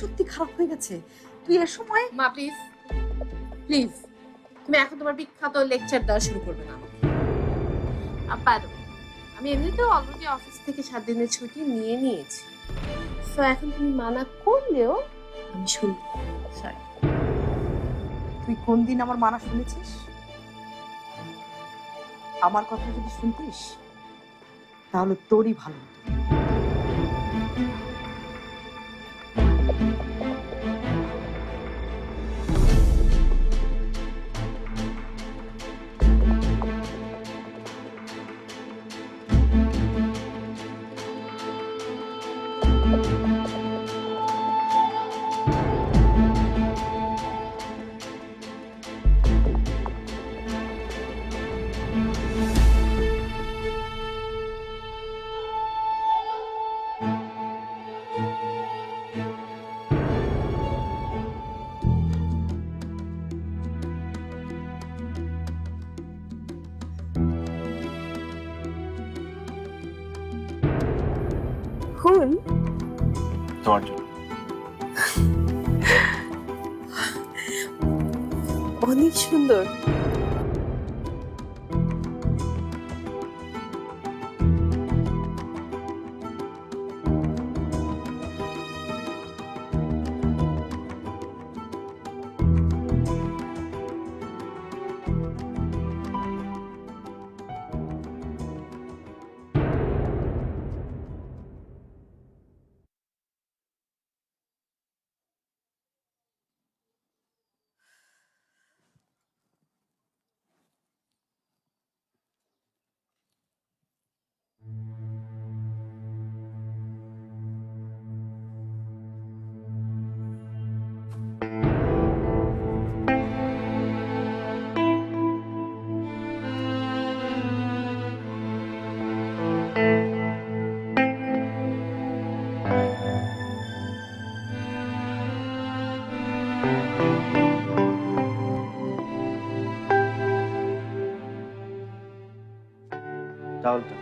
সত্যি খারাপ হয়ে গেছে। তুই এর সময় মা প্লিজ প্লিজ, তুমি এখন তোমার বিখ্যাত লেকচার দেওয়া শুরু করবে না আমাকে। আমি এমনিতেও অলরেডি অফিস থেকে 7 দিনের ছুটি নিয়ে নিয়েছি, তো এখন তুমি মানা করলেও আমি শুনবো। সরি। তুই কোন দিন আমার মানা শুনেছিস? আমার কথা যদি শুনতিস তাহলে তোরই ভালো হতো। ফুল তোমার জন্য। অনেক সুন্দর। টাওয়ালটা।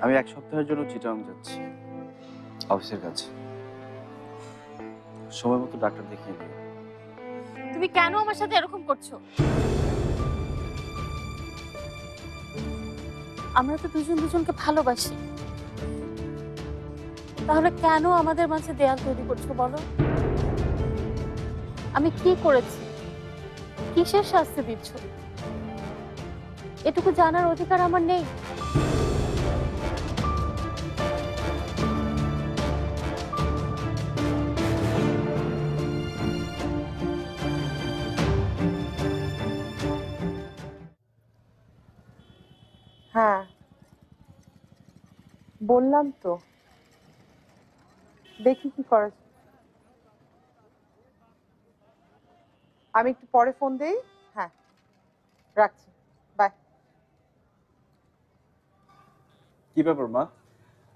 আমি 1 সপ্তাহের জন্য চিটাগাং যাচ্ছি অফিসের কাছে। সময় মতো ডাক্তার দেখিয়ে নিও। তুমি কেন আমার সাথে এরকম করছো? আমরা তো দুজন দুজনকে ভালোবাসি, তাহলে কেন আমাদের মাঝে দেয়াল তৈরি করছো বলো? আমি কি করেছি? কিসের শাস্তি দিচ্ছ? এটুকু জানার অধিকার আমার নেই? হ্যাঁ বললাম তো, দেখি কি করা যায়। আমি একটু পরে ফোন দেই। হ্যাঁ রাখছি, বাই। কি ব্যাপার মা,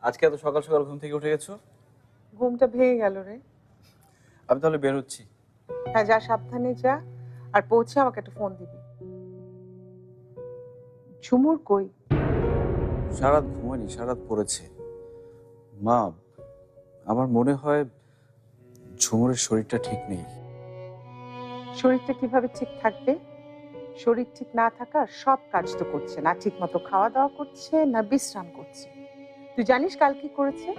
আজকে এত সকাল সকাল ঘুম থেকে উঠে গেছো? ঘুমটা ভেঙে গেল রে। আমি তাহলে বের হচ্ছি। হ্যাঁ যা, সাবধানে যা, আর পৌঁছে আমাকে একটা ফোন দিবি। ঝুমুর কই? সারাত ঘুমায়নি, সারাত পড়েছে। মা, আমার মনে হয় ঝুমুরের শরীরটা ঠিক নেই। শরীরটা কিভাবে ঠিক থাকবে? শরীর ঠিক না থাকার সব কাজ তো করছে না, ঠিক মতো খাওয়া দাওয়া করছে না, বিশ্রাম করছে। তুই জানিস কাল কি করেছে?